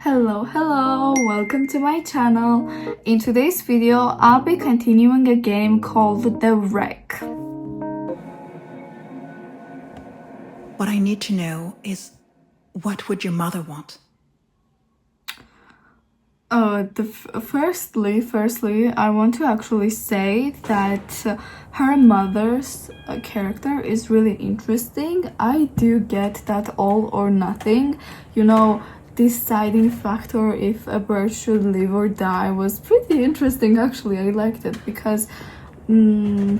Hello, welcome to my channel. In today's video, I'll be continuing a game called The Wreck. What I need to know is, what would your mother want? Firstly, I want to actually say that her mother's character is really interesting. I do get that all or nothing, deciding factor if a bird should live or die was pretty interesting. Actually, I liked it because, to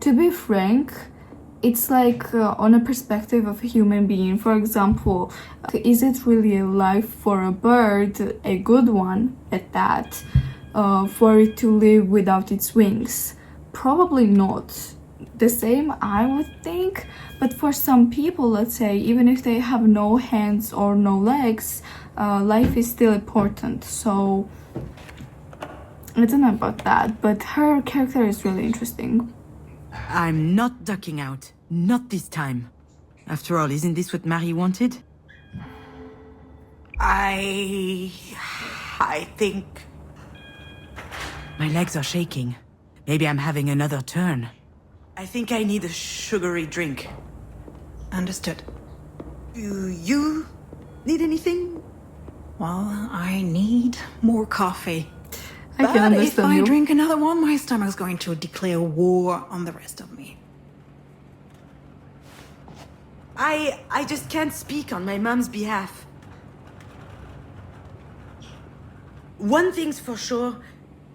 be frank, it's like on a perspective of a human being. For example, is it really a life for a bird, a good one at that, for it to live without its wings? Probably not. The same, I would think. But for some people, let's say, even if they have no hands or no legs, life is still important. So I don't know about that, but her character is really interesting. I'm not ducking out. Not this time. After all, isn't this what Marie wanted? I think... My legs are shaking. Maybe I'm having another turn. I think I need a sugary drink. Understood. Do you need anything? Well, I need more coffee. I can understand if I you. drink another one, my stomach's going to declare war on the rest of me. I just can't speak on my mom's behalf. One thing's for sure,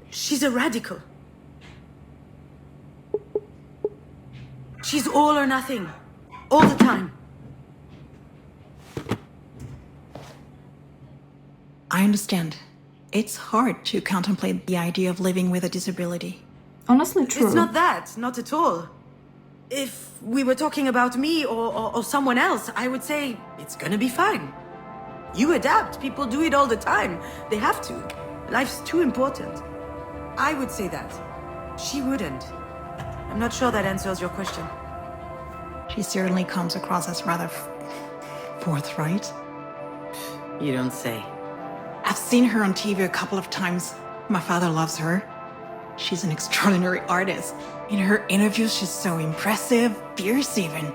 she's a radical. She's all or nothing, all the time. I understand. It's hard to contemplate the idea of living with a disability. Honestly, true. It's not that, not at all. If we were talking about me or someone else, I would say it's gonna be fine. You adapt, people do it all the time. They have to. Life's too important. I would say that. She wouldn't. I'm not sure that answers your question. She certainly comes across as rather forthright. You don't say. I've seen her on TV a couple of times. My father loves her. She's an extraordinary artist. In her interviews, she's so impressive, fierce even.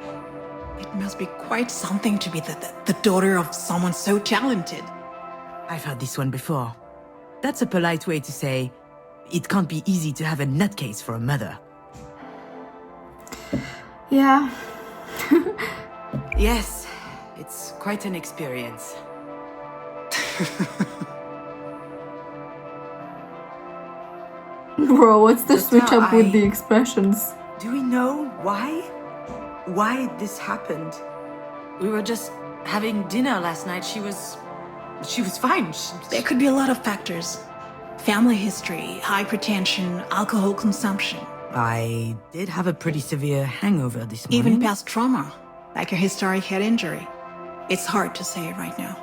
It must be quite something to be the daughter of someone so talented. I've heard this one before. That's a polite way to say, it can't be easy to have a nutcase for a mother. Yeah. Yes, it's quite an experience. Bro, what's the Just switch now, up with the expressions? Do we know why? Why this happened? We were just having dinner last night. She was fine. There could be a lot of factors. Family history, hypertension, alcohol consumption. I did have a pretty severe hangover this morning. Even past trauma, like a historic head injury. It's hard to say right now.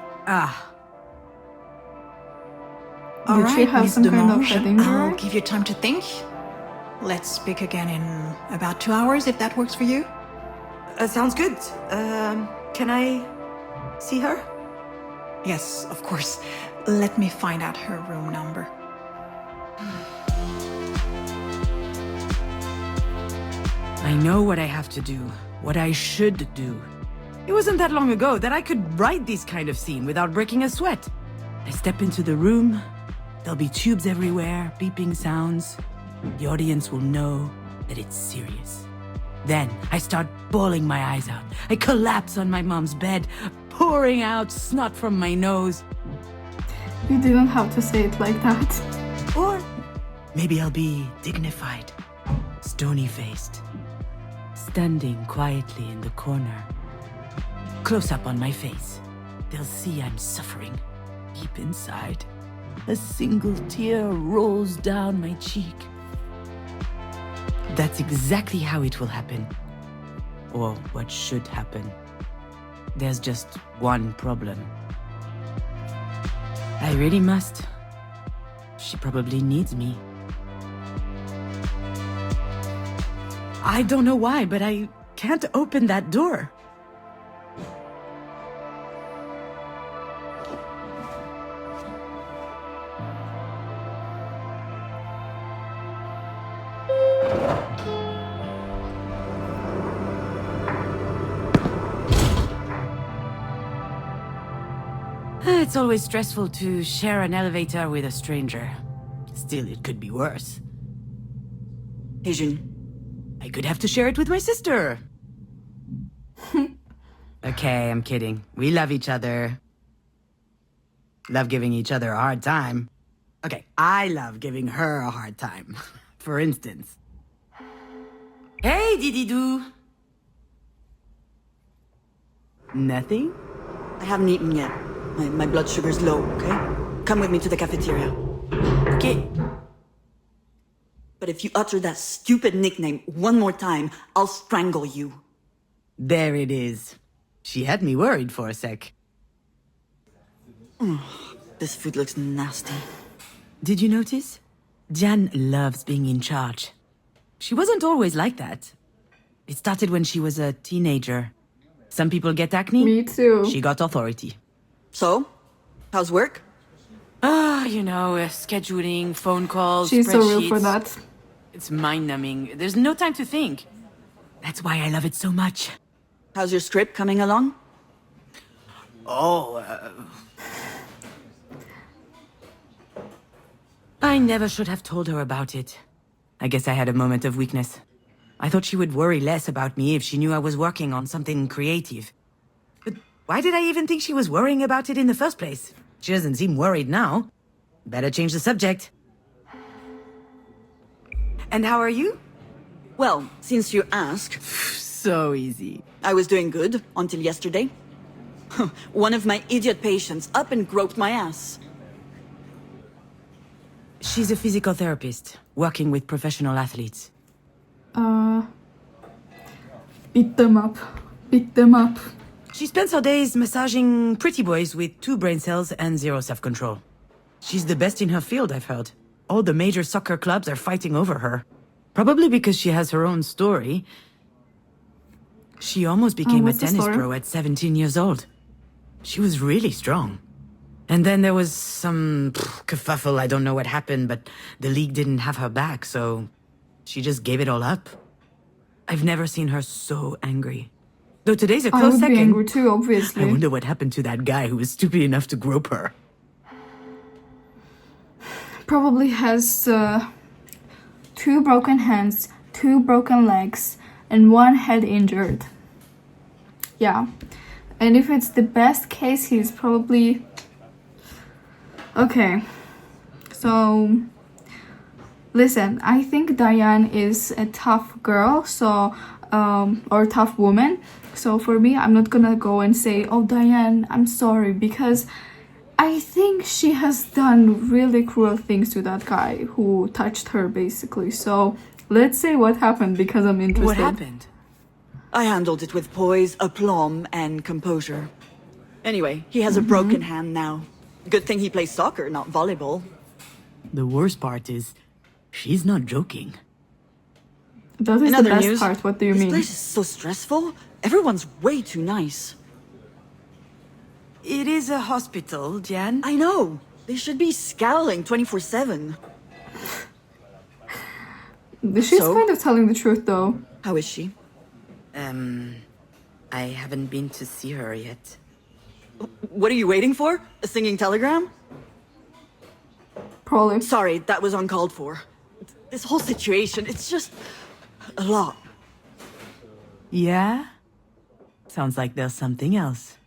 All Did she right, have Miss some kind of Demange, head injury? I'll give you time to think. Let's speak again in about 2 hours, if that works for you. Sounds good. Can I see her? Yes, of course. Let me find out her room number. I know what I have to do, what I should do. It wasn't that long ago that I could write this kind of scene without breaking a sweat. I step into the room, there'll be tubes everywhere, beeping sounds. The audience will know that it's serious. Then I start bawling my eyes out. I collapse on my mom's bed, pouring out snot from my nose. You didn't have to say it like that. Or maybe I'll be dignified, stony-faced, standing quietly in the corner. Close up on my face, they'll see I'm suffering. Deep inside, a single tear rolls down my cheek. That's exactly how it will happen. Or what should happen. There's just one problem. I really must. She probably needs me. I don't know why, but I can't open that door. It's always stressful to share an elevator with a stranger. Still, it could be worse. Hey, June. I could have to share it with my sister. Okay, I'm kidding. We love each other. Love giving each other a hard time. Okay, I love giving her a hard time. For instance. Hey, Didi-Doo! Nothing? I haven't eaten yet. My blood sugar's low, okay? Come with me to the cafeteria. Okay. But if you utter that stupid nickname one more time, I'll strangle you. There it is. She had me worried for a sec. This food looks nasty. Did you notice? Jan loves being in charge. She wasn't always like that. It started when she was a teenager. Some people get acne. Me too. She got authority. So, how's work? Scheduling, phone calls, She's so real spreadsheets. for that. It's mind-numbing. There's no time to think. That's why I love it so much. How's your script coming along? I never should have told her about it. I guess I had a moment of weakness. I thought she would worry less about me if she knew I was working on something creative. But why did I even think she was worrying about it in the first place? She doesn't seem worried now. Better change the subject. And how are you? Well, since you ask, So easy. I was doing good until yesterday. One of my idiot patients up and groped my ass. She's a physical therapist, working with professional athletes. Beat them up. Beat them up. She spends her days massaging pretty boys with 2 brain cells and 0 self-control. She's the best in her field, I've heard. All the major soccer clubs are fighting over her. Probably because she has her own story. She almost became a what's the tennis story? pro at 17 years old. She was really strong. And then there was some kerfuffle, I don't know what happened, but the league didn't have her back, so she just gave it all up. I've never seen her so angry. Though today's a I close would second. be angry too, I obviously. wonder what happened to that guy who was stupid enough to grope her. Probably has 2 broken hands, 2 broken legs, and 1 head injured. Yeah. And if it's the best case, he's probably... Okay. So... Listen, I think Diane is a tough girl, so... or tough woman. So for me, I'm not gonna go and say, oh, Diane, I'm sorry, because... I think she has done really cruel things to that guy who touched her, basically. So let's say what happened, because I'm interested. What happened? I handled it with poise, aplomb, and composure. Anyway, he has a broken hand now. Good thing he plays soccer, not volleyball. The worst part is, she's not joking. That is In the other best news, part. What do you this mean? place is so stressful. Everyone's way too nice. It is a hospital, Jan. I know. They should be scowling 24/7. She's So? kind of telling the truth, though. How is she? I haven't been to see her yet. What are you waiting for? A singing telegram? Probably. Sorry, that was uncalled for. This whole situation, it's just a lot. Yeah? Sounds like there's something else.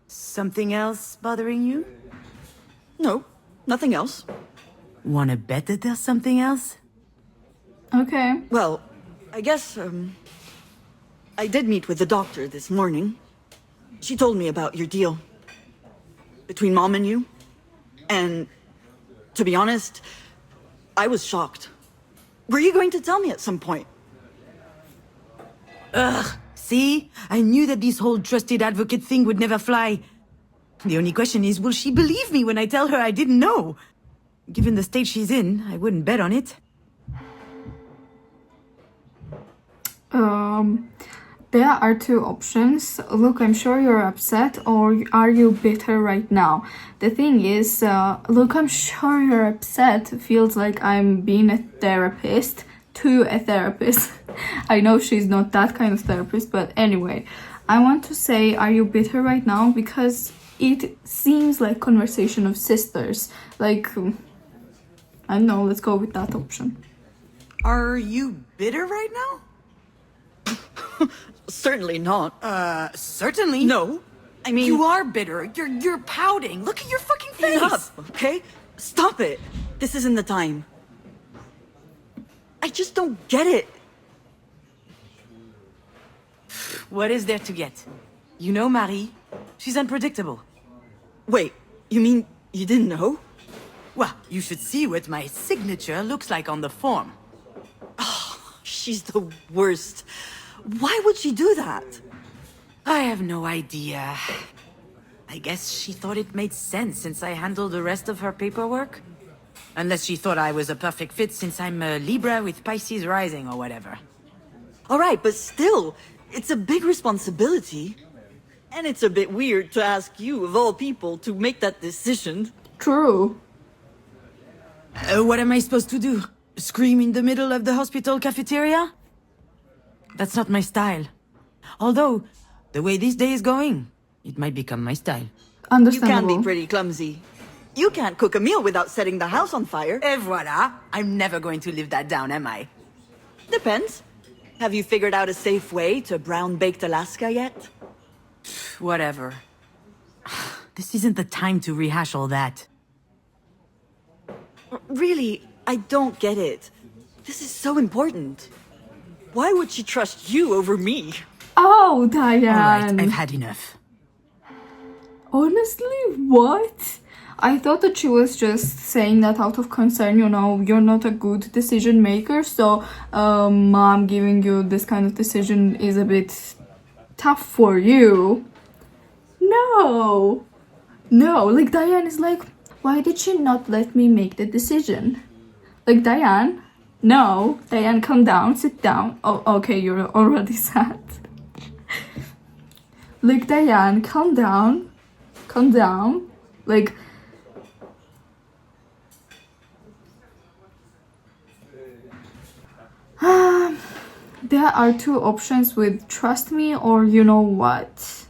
Something else bothering you? No, nothing else. Wanna bet that there's something else? Okay. Well, I guess, I did meet with the doctor this morning. She told me about your deal. Between Mom and you. And, to be honest, I was shocked. Were you going to tell me at some point? See? I knew that this whole trusted advocate thing would never fly. The only question is, will she believe me when I tell her I didn't know? Given the state she's in, I wouldn't bet on it. There are 2 options. Look, I'm sure you're upset, or are you bitter right now? The thing is, look, I'm sure you're upset feels like I'm being a therapist to a therapist. I know she's not that kind of therapist, but anyway, I want to say, are you bitter right now? Because it seems like conversation of sisters. Like, I don't know, let's go with that option. Are you bitter right now? Certainly not. Certainly. No. I mean... You are bitter. You're pouting. Look at your fucking face. Enough, okay? Stop it. This isn't the time. I just don't get it. What is there to get? You know Marie? She's unpredictable. Wait, you mean you didn't know? Well, you should see what my signature looks like on the form. She's the worst. Why would she do that? I have no idea. I guess she thought it made sense since I handled the rest of her paperwork. Unless she thought I was a perfect fit since I'm a Libra with Pisces rising or whatever. All right, but still, it's a big responsibility. And it's a bit weird to ask you, of all people, to make that decision. True. What am I supposed to do? Scream in the middle of the hospital cafeteria? That's not my style. Although, the way this day is going, it might become my style. You can Understandable. be pretty clumsy. You can't cook a meal without setting the house on fire. Et voilà! I'm never going to live that down, am I? Depends. Have you figured out a safe way to brown-baked Alaska yet? Whatever. This isn't the time to rehash all that. Really, I don't get it. This is so important. Why would she trust you over me? Oh, Alright, Diane. I've had enough. Honestly, what? I thought that she was just saying that out of concern, you know, you're not a good decision maker, so mom giving you this kind of decision is a bit tough for you. No. No, like Diane is like, why did she not let me make the decision? Like, Diane, no. Diane, calm down, sit down. Oh, okay, you're already sad. Like, Diane, calm down. Calm down. Like, there are two options with trust me or you know what.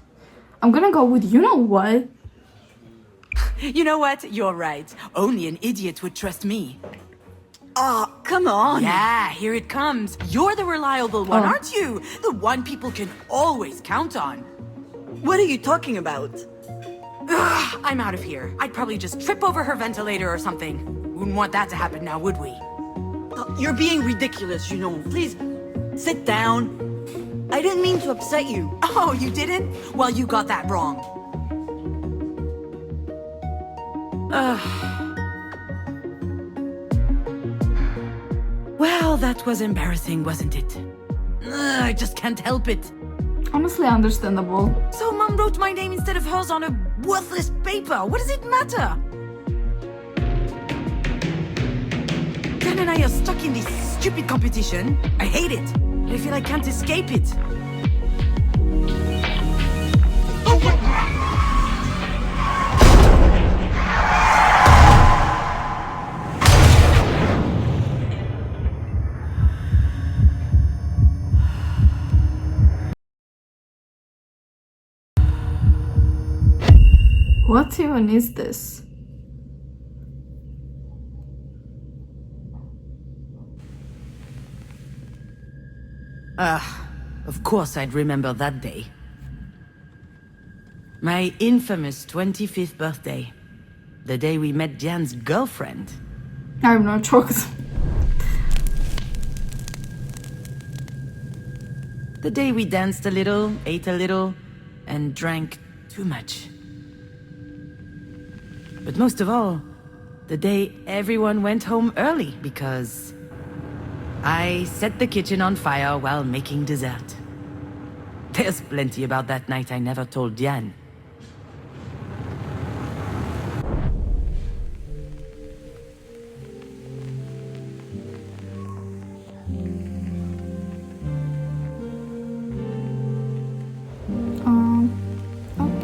I'm gonna go with you know what. You know what? You're right. Only an idiot would trust me. Oh, come on. Yeah, here it comes. You're the reliable one, Oh. aren't you? The one people can always count on. What are you talking about? Ugh, I'm out of here. I'd probably just trip over her ventilator or something. Wouldn't want that to happen now, would we? You're being ridiculous, you know. Please, sit down. I didn't mean to upset you. Oh, you didn't? Well, you got that wrong. Well, that was embarrassing, wasn't it? I just can't help it. Honestly, understandable. So Mom wrote my name instead of hers on a worthless paper. What does it matter? Dan and I are stuck in this stupid competition. I hate it. I feel I can't escape it. What even is this? Of course I'd remember that day. My infamous 25th birthday. The day we met Diane's girlfriend. I'm not shocked. The day we danced a little, ate a little, and drank too much. But most of all, the day everyone went home early because I set the kitchen on fire while making dessert. There's plenty about that night I never told Diane.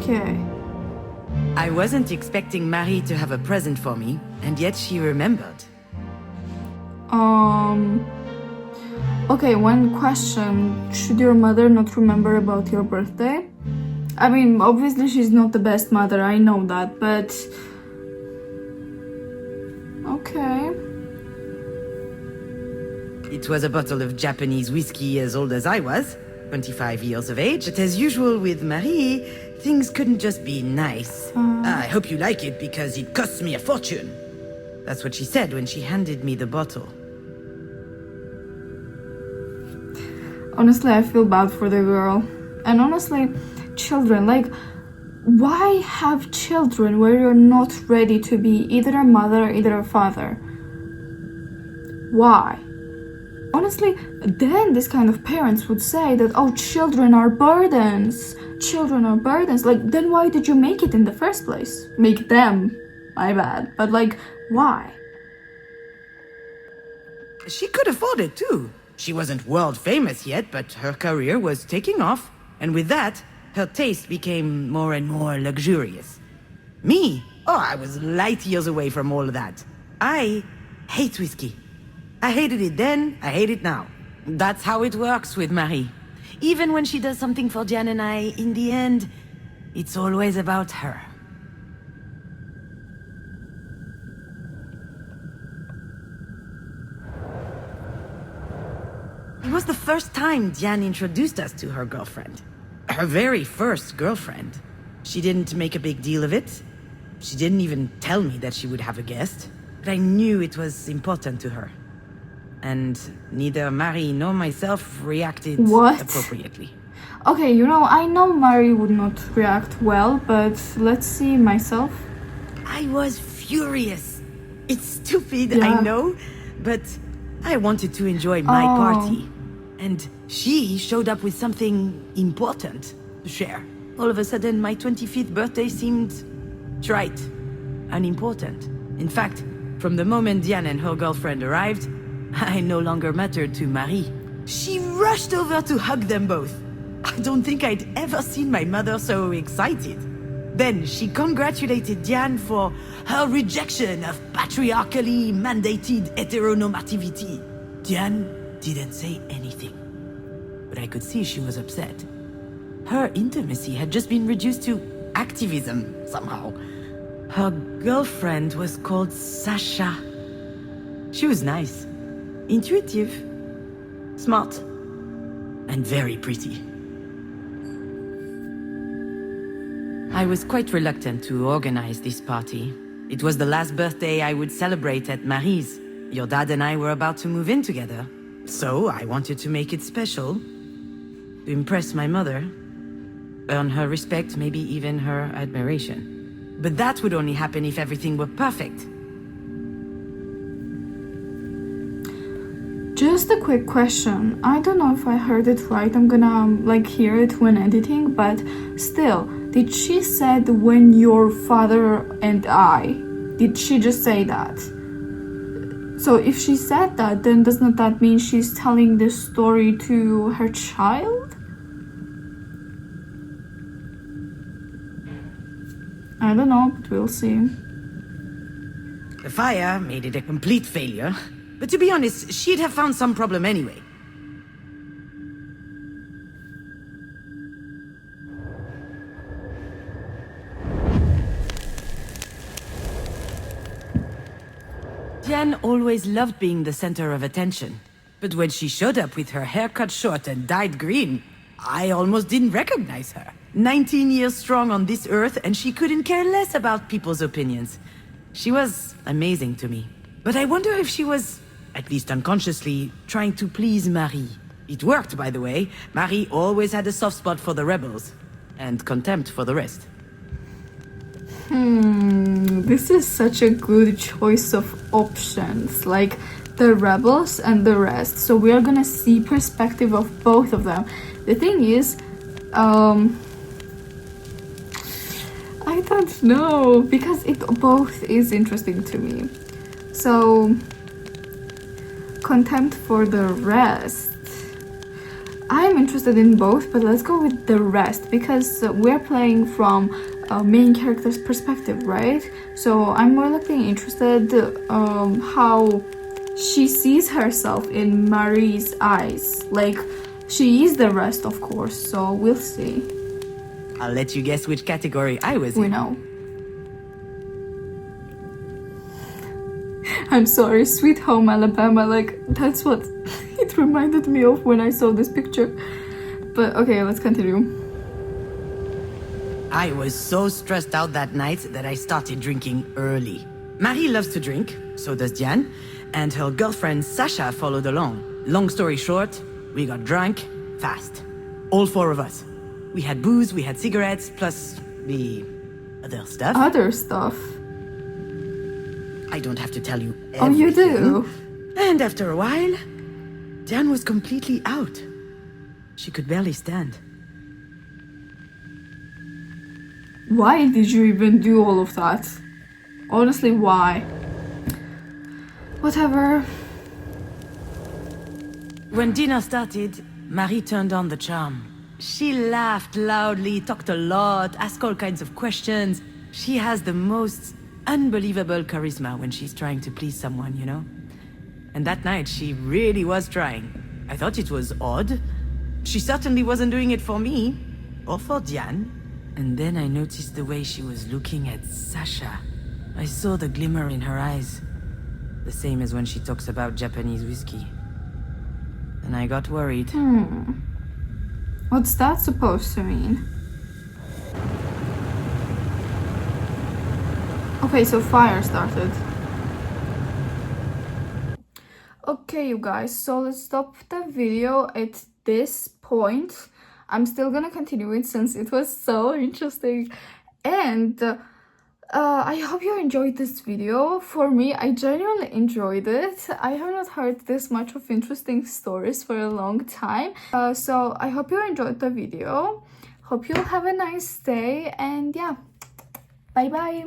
Okay. I wasn't expecting Marie to have a present for me, and yet she remembered. Okay, one question. Should your mother not remember about your birthday? I mean, obviously she's not the best mother, I know that, but... Okay. It was a bottle of Japanese whiskey as old as I was, 25 years of age. But as usual with Marie, things couldn't just be nice. I hope you like it because it costs me a fortune. That's what she said when she handed me the bottle. Honestly, I feel bad for the girl. And honestly, children, like, why have children where you're not ready to be either a mother or either a father? Why? Honestly, then this kind of parents would say that, oh, children are burdens. Children are burdens. Like, then why did you make it in the first place? Make them. My bad. But, like, why? She could afford it too. She wasn't world famous yet, but her career was taking off. And with that, her taste became more and more luxurious. Me? Oh, I was light years away from all of that. I hate whiskey. I hated it then, I hate it now. That's how it works with Marie. Even when she does something for Jan and I, in the end, it's always about her. It was the first time Diane introduced us to her girlfriend. Her very first girlfriend. She didn't make a big deal of it. She didn't even tell me that she would have a guest. But I knew it was important to her. And neither Marie nor myself reacted appropriately. Okay, you know, I know Marie would not react well, but let's see myself. I was furious. It's stupid, Yeah. I know, but I wanted to enjoy my party. And she showed up with something important to share. All of a sudden, my 25th birthday seemed trite, unimportant. In fact, from the moment Diane and her girlfriend arrived, I no longer mattered to Marie. She rushed over to hug them both. I don't think I'd ever seen my mother so excited. Then she congratulated Diane for her rejection of patriarchally mandated heteronormativity. Diane didn't say anything, but I could see she was upset. Her intimacy had just been reduced to activism, somehow. Her girlfriend was called Sasha. She was nice, intuitive, smart, and very pretty. I was quite reluctant to organize this party. It was the last birthday I would celebrate at Marie's. Your dad and I were about to move in together. So I wanted to make it special, to impress my mother, earn her respect, maybe even her admiration. But that would only happen if everything were perfect. Just a quick question. I don't know if I heard it right. I'm gonna hear it when editing, but still, did she said when your father and I? Did she just say that? So if she said that, then doesn't that mean she's telling this story to her child? I don't know, but we'll see. The fire made it a complete failure. But to be honest, she'd have found some problem anyway. Diane always loved being the center of attention. But when she showed up with her hair cut short and dyed green, I almost didn't recognize her. 19 years strong on this earth, and she couldn't care less about people's opinions. She was amazing to me. But I wonder if she was, at least unconsciously, trying to please Marie. It worked, by the way. Marie always had a soft spot for the rebels, and contempt for the rest. This is such a good choice of options, like the rebels and the rest. So we are gonna see perspective of both of them. The thing is, I don't know, because it both is interesting to me. So, contempt for the rest. I'm interested in both, but let's go with the rest, because we're playing from main character's perspective, right? So I'm more likely interested how she sees herself in Marie's eyes. Like, she is the rest, of course, so we'll see. I'll let you guess which category I was We in. know. I'm sorry, Sweet Home Alabama, like, that's what it reminded me of when I saw this picture. But okay, let's continue. I was so stressed out that night that I started drinking early. Marie loves to drink, so does Diane, and her girlfriend Sasha followed along. Long story short, we got drunk fast. All four of us. We had booze, we had cigarettes, plus the other stuff. Other stuff. I don't have to tell you everything. Oh, you do? And after a while, Diane was completely out. She could barely stand. Why did you even do all of that? Honestly, why? Whatever. When dinner started, Marie turned on the charm. She laughed loudly, talked a lot, asked all kinds of questions. She has the most unbelievable charisma when she's trying to please someone, you know? And that night, she really was trying. I thought it was odd. She certainly wasn't doing it for me, or for Diane. And then I noticed the way she was looking at Sasha. I saw the glimmer in her eyes. The same as when she talks about Japanese whiskey. And I got worried. What's that supposed to mean? Okay, so fire started. Okay, you guys, so let's stop the video at this point. I'm still gonna continue it since it was so interesting. And I hope you enjoyed this video. For me, I genuinely enjoyed it. I have not heard this much of interesting stories for a long time. So I hope you enjoyed the video. Hope you'll have a nice day, and yeah, bye bye.